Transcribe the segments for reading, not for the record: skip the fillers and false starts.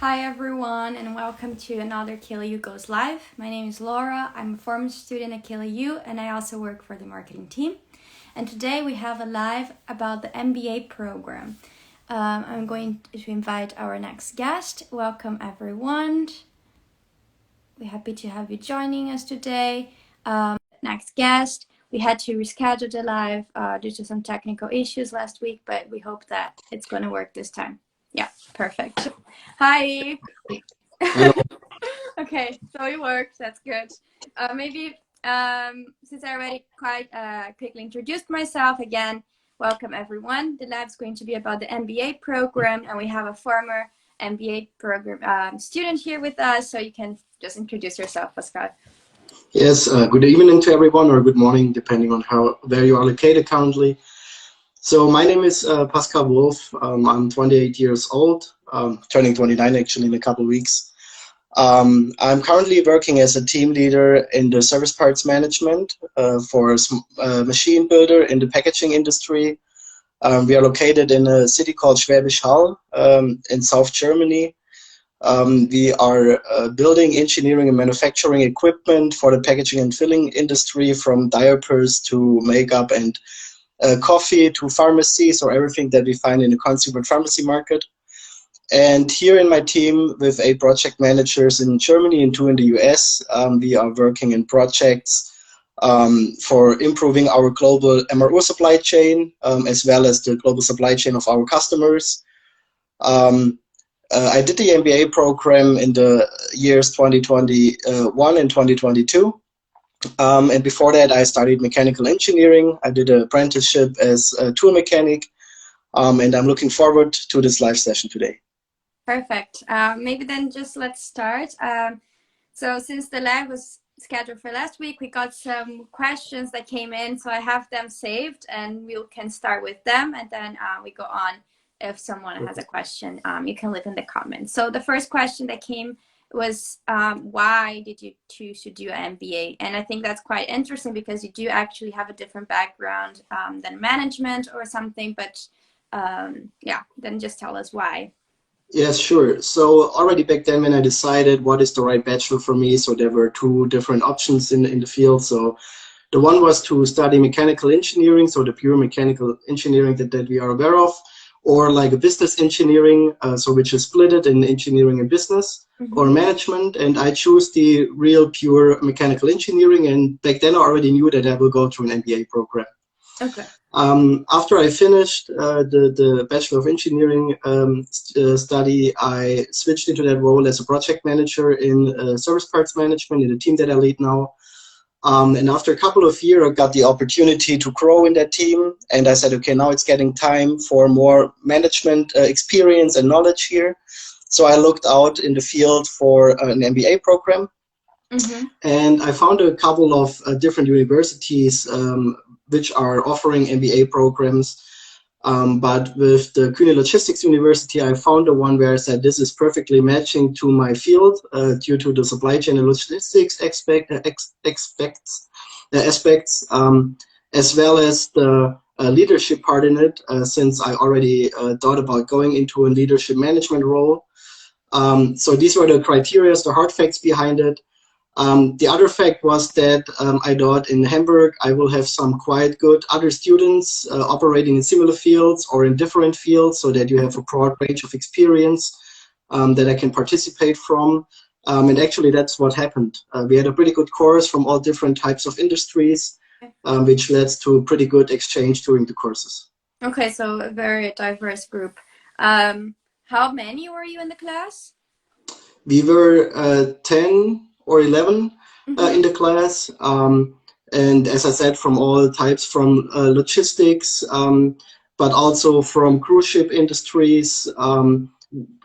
Hi everyone and welcome to another KLU Goes Live. My name is Laura. I'm a former student at KLU and I also work for the marketing team. And today we have a live about the MBA program. I'm going to invite our next guest. Welcome everyone. We're happy to have you joining us today. Next guest. We had to reschedule the live due to some technical issues last week, but we hope that it's going to work this time. Yeah, perfect. Hi. Hello. Okay, so it works. That's good. Maybe since I already quite quickly introduced myself again, welcome everyone. The lab's going to be about the MBA program, and we have a former MBA program student here with us, so you can just introduce yourself, Pascal. Yes, good evening to everyone, or good morning, depending on where you are located currently. So my name is Pascal Wolf. I'm 28 years old, turning 29 actually in a couple of weeks. I'm currently working as a team leader in the service parts management for a machine builder in the packaging industry. We are located in a city called Schwäbisch Hall in South Germany. We are building, engineering, and manufacturing equipment for the packaging and filling industry, from diapers to makeup and coffee to pharmacies, or everything that we find in the consumer and pharmacy market. And here in my team with 8 project managers in Germany and 2 in the US, we are working in projects for improving our global MRO supply chain, as well as the global supply chain of our customers. I did the MBA program in the years 2021 and 2022. And before that, I studied mechanical engineering. I did an apprenticeship as a tool mechanic, and I'm looking forward to this live session today. Perfect. Maybe then just let's start. So since the live was scheduled for last week, we got some questions that came in, so I have them saved and we can start with them, and then we go on. If someone has a question, you can leave in the comments. So the first question that came was, why did you choose to do an MBA? And I think that's quite interesting because you do actually have a different background than management or something, but yeah, then just tell us why. Yes, sure. So already back then when I decided what is the right bachelor for me, so there were 2 different options in the field. So the one was to study mechanical engineering, so the pure mechanical engineering that we are aware of, or like a business engineering, so which is split it in engineering and business or management. And I choose the real pure mechanical engineering. And back then I already knew that I will go through an MBA program. Okay. After I finished the Bachelor of Engineering study, I switched into that role as a project manager in service parts management in the team that I lead now. And after a couple of years, I got the opportunity to grow in that team. And I said, okay, now it's getting time for more management experience and knowledge here. So I looked out in the field for an MBA program. And I found a couple of different universities which are offering MBA programs. But with the Kühne Logistics University, I found the one where I said this is perfectly matching to my field due to the supply chain and logistics aspects, as well as the leadership part in it, since I already thought about going into a leadership management role. So these were the criteria, the hard facts behind it. The other fact was that I thought in Hamburg I will have some quite good other students operating in similar fields or in different fields, so that you have a broad range of experience that I can participate from. And actually that's what happened. We had a pretty good course from all different types of industries, which led to a pretty good exchange during the courses. Okay, so a very diverse group. How many were you in the class? We were 10 or 11 in the class, and as I said, from all types, from logistics, but also from cruise ship industries. I'm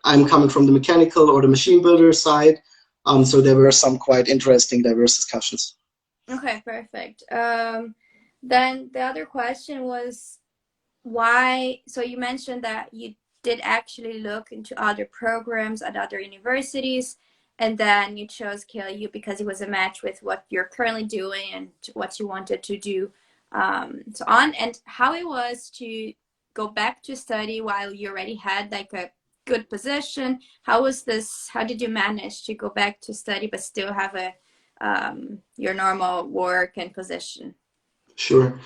coming from the mechanical or the machine builder side, so there were some quite interesting diverse discussions. Okay, perfect. Then the other question was why, so you mentioned that you did actually look into other programs at other universities, and then you chose KLU because it was a match with what you're currently doing and what you wanted to do, so on, and how it was to go back to study while you already had like a good position. How was this? How did you manage to go back to study but still have a your normal work and position? Sure.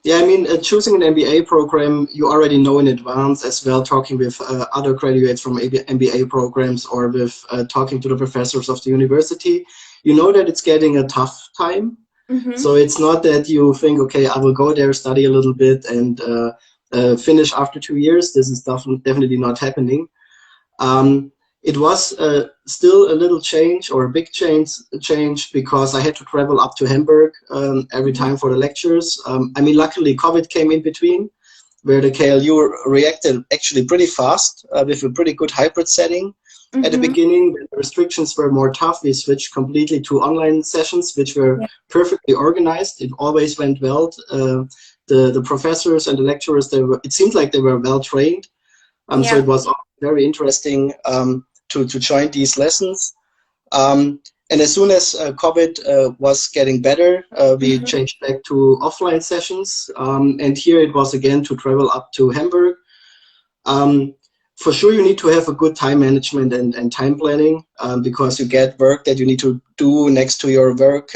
Yeah, I mean, choosing an MBA program, you already know in advance as well, talking with other graduates from MBA programs or with talking to the professors of the university, you know that it's getting a tough time. So it's not that you think, okay, I will go there, study a little bit and finish after 2 years. This is definitely not happening. It was still a little change or a big change because I had to travel up to Hamburg every time for the lectures. I mean, luckily COVID came in between, where the KLU reacted actually pretty fast with a pretty good hybrid setting. At the beginning, when the restrictions were more tough, we switched completely to online sessions, which were perfectly organized. It always went well. The professors and the lecturers, it seemed like they were well trained. So it was very interesting to join these lessons. And as soon as COVID was getting better, we changed back to offline sessions. And here it was again to travel up to Hamburg. For sure, you need to have a good time management and time planning because you get work that you need to do next to your work,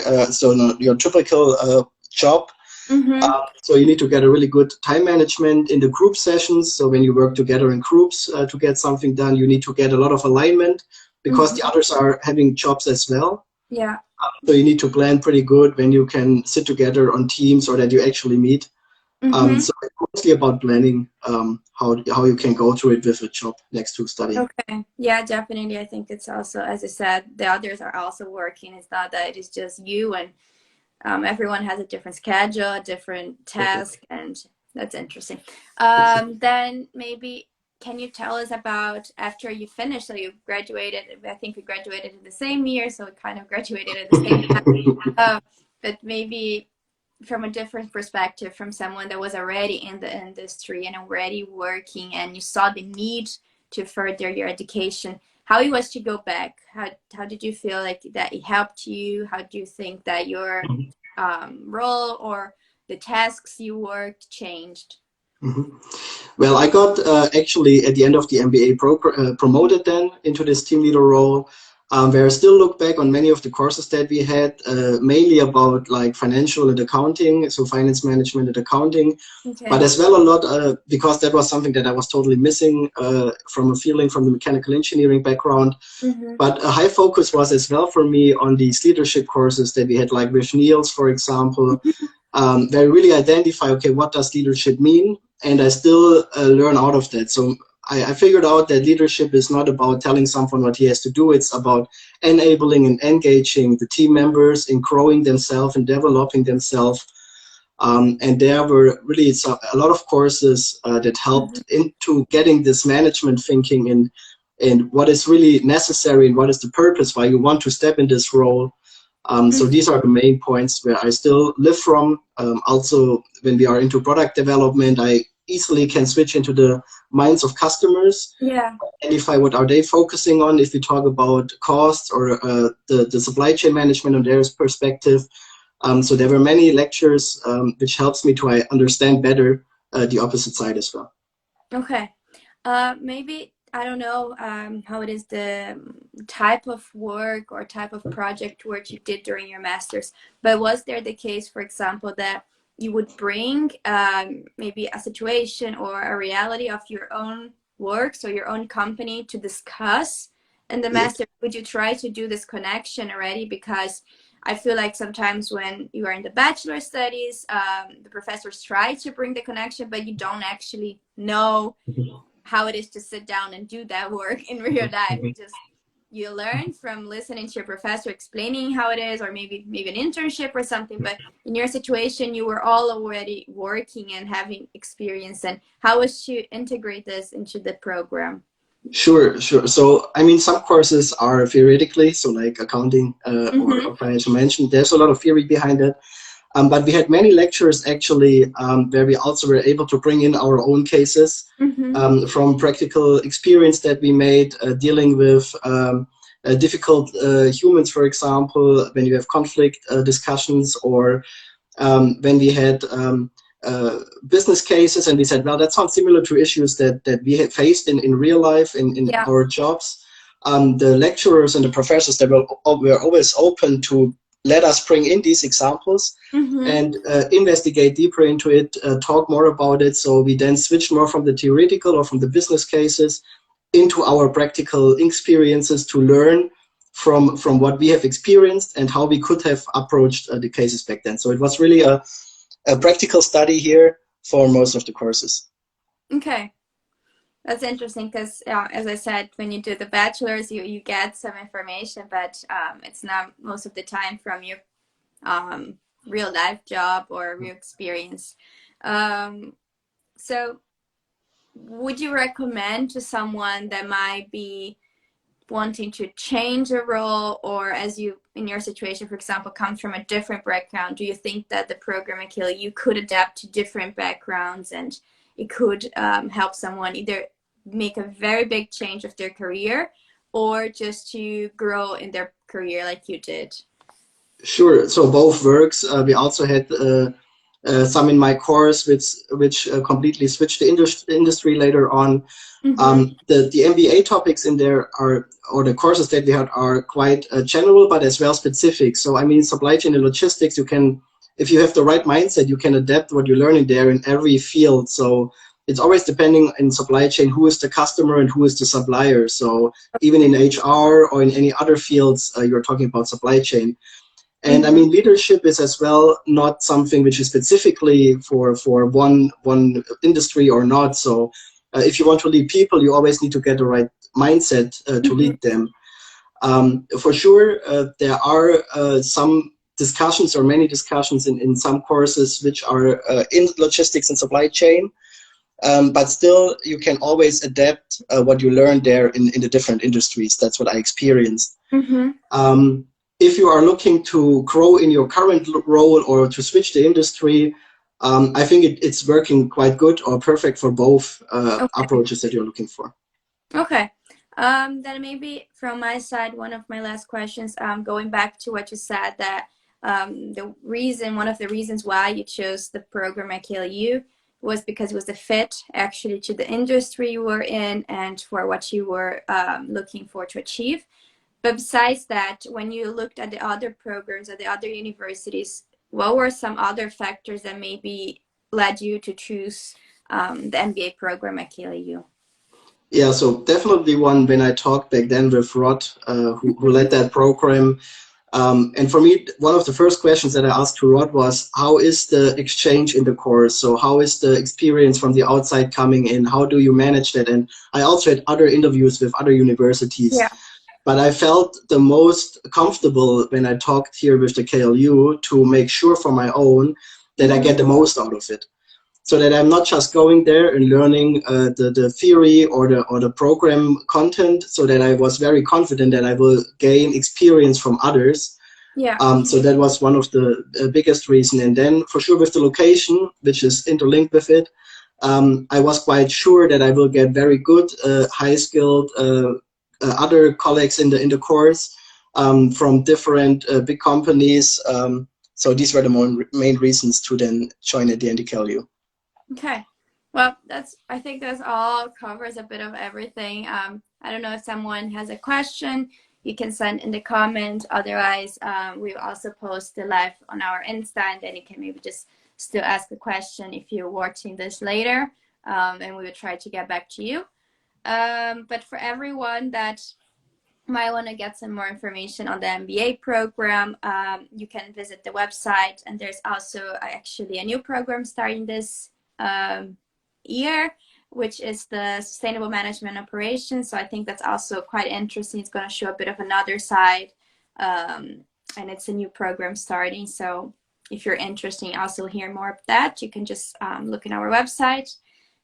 your typical job. So you need to get a really good time management in the group sessions. So when you work together in groups to get something done, you need to get a lot of alignment because the others are having jobs as well. Yeah. So you need to plan pretty good when you can sit together on teams or that you actually meet. So it's mostly about planning how you can go through it with a job next to study. Okay. Yeah, definitely. I think it's also, as I said, the others are also working. It's not that it is just you, and everyone has a different schedule, a different task, and that's interesting. Then maybe can you tell us about after you finished? So you graduated, I think we graduated in the same year, so we kind of graduated at the same time. But maybe from a different perspective, from someone that was already in the industry and already working, and you saw the need to further your education, how it was to go back. How did you feel like that it helped you? How do you think that your role or the tasks you worked changed? Well, I got actually at the end of the MBA promoted then into this team leader role, where I still look back on many of the courses that we had, mainly about like financial and accounting, so finance management and accounting, but as well a lot, because that was something that I was totally missing from a feeling from the mechanical engineering background. But a high focus was as well for me on these leadership courses that we had, like with Niels, for example, where I really identify, okay, what does leadership mean? And I still learn out of that. So I figured out that leadership is not about telling someone what he has to do. It's about enabling and engaging the team members in growing themselves and developing themselves. And there were really a lot of courses that helped into getting this management thinking and what is really necessary and what is the purpose why you want to step in this role. So these are the main points where I still live from. Also, when we are into product development, I easily can switch into the minds of customers. Identify what are they focusing on if we talk about costs or the supply chain management on their perspective. So there were many lectures which helps me to understand better the opposite side as well. Okay. Maybe, I don't know how it is, the type of work or type of project work you did during your master's, but was there the case, for example, that you would bring maybe a situation or a reality of your own work, so your own company, to discuss in the master? Would you try to do this connection already? Because I feel like sometimes when you are in the bachelor studies, the professors try to bring the connection, but you don't actually know how it is to sit down and do that work in real life. You learn from listening to your professor explaining how it is, or maybe an internship or something. But in your situation, you were all already working and having experience. And how was to integrate this into the program? Sure. So, I mean, some courses are theoretically, so like accounting or financial management, there's a lot of theory behind it. But we had many lectures actually where we also were able to bring in our own cases from practical experience that we made dealing with difficult humans, for example, when you have conflict discussions, or when we had business cases, and we said, well, that sounds similar to issues that we have faced in real life in our jobs. The lecturers and the professors, they were always open to let us bring in these examples and investigate deeper into it, talk more about it. So we then switched more from the theoretical or from the business cases into our practical experiences to learn from what we have experienced and how we could have approached the cases back then. So it was really a practical study here for most of the courses. Okay. That's interesting because, as I said, when you do the bachelor's, you get some information, but it's not most of the time from your real life job or real experience. So would you recommend to someone that might be wanting to change a role, or as you, in your situation, for example, comes from a different background, do you think that the program at KLU could adapt to different backgrounds and it could help someone either make a very big change of their career or just to grow in their career like you did? Sure. So both works. We also had some in my course which completely switched the industry later on. The MBA topics in there are, or the courses that we had, are quite general, but as well specific. So I mean, supply chain and logistics, you can, if you have the right mindset, you can adapt what you're learning there in every field. So it's always depending in supply chain who is the customer and who is the supplier. So even in HR or in any other fields, you're talking about supply chain. And I mean, leadership is as well not something which is specifically for one industry or not. So if you want to lead people, you always need to get the right mindset to lead them. For sure, there are some discussions, or many discussions in some courses which are in logistics and supply chain, but still you can always adapt what you learned there in the different industries. That's what I experienced. If you are looking to grow in your current role or to switch the industry, I think it's working quite good or perfect for both approaches that you're looking for. Okay. Then maybe from my side, one of my last questions, going back to what you said, that one of the reasons why you chose the program at KLU was because it was a fit actually to the industry you were in and for what you were looking for to achieve. But besides that, when you looked at the other programs at the other universities, what were some other factors that maybe led you to choose the MBA program at KLU? Yeah, so definitely one, when I talked back then with Rod, who led that program. And for me, one of the first questions that I asked to Rod was, how is the exchange in the course? So how is the experience from the outside coming in? How do you manage that? And I also had other interviews with other universities. Yeah. But I felt the most comfortable when I talked here with the KLU to make sure for my own that I get the most out of it. So that I'm not just going there and learning the theory or the program content, so that I was very confident that I will gain experience from others. Yeah. So that was one of the biggest reasons. And then for sure with the location, which is interlinked with it, I was quite sure that I will get very good, high-skilled other colleagues in the course from different big companies. So these were the main reasons to then join at the end of KLU. Okay, well, I think that's all covers a bit of everything. I don't know if someone has a question, you can send in the comment. Otherwise, we'll also post the live on our Insta, and then you can maybe just still ask a question if you're watching this later, and we will try to get back to you. But for everyone that might want to get some more information on the MBA program, you can visit the website, and there's also actually a new program starting this year, which is the Sustainable Management Operations. So I think that's also quite interesting. It's going to show a bit of another side, and it's a new program starting. So if you're interested in also hear more of that, you can just look in our website.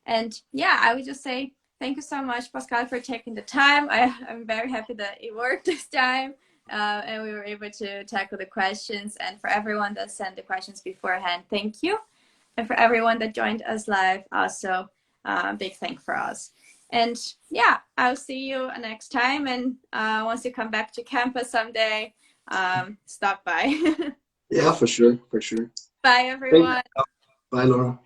And yeah, I would just say thank you so much, Pascal, for taking the time. I'm very happy that it worked this time, and we were able to tackle the questions. And for everyone that sent the questions beforehand, thank you. And for everyone that joined us live, also big thank for us. And yeah, I'll see you next time. And once you come back to campus someday, stop by. Yeah, for sure, for sure. Bye, everyone. Bye, Laura.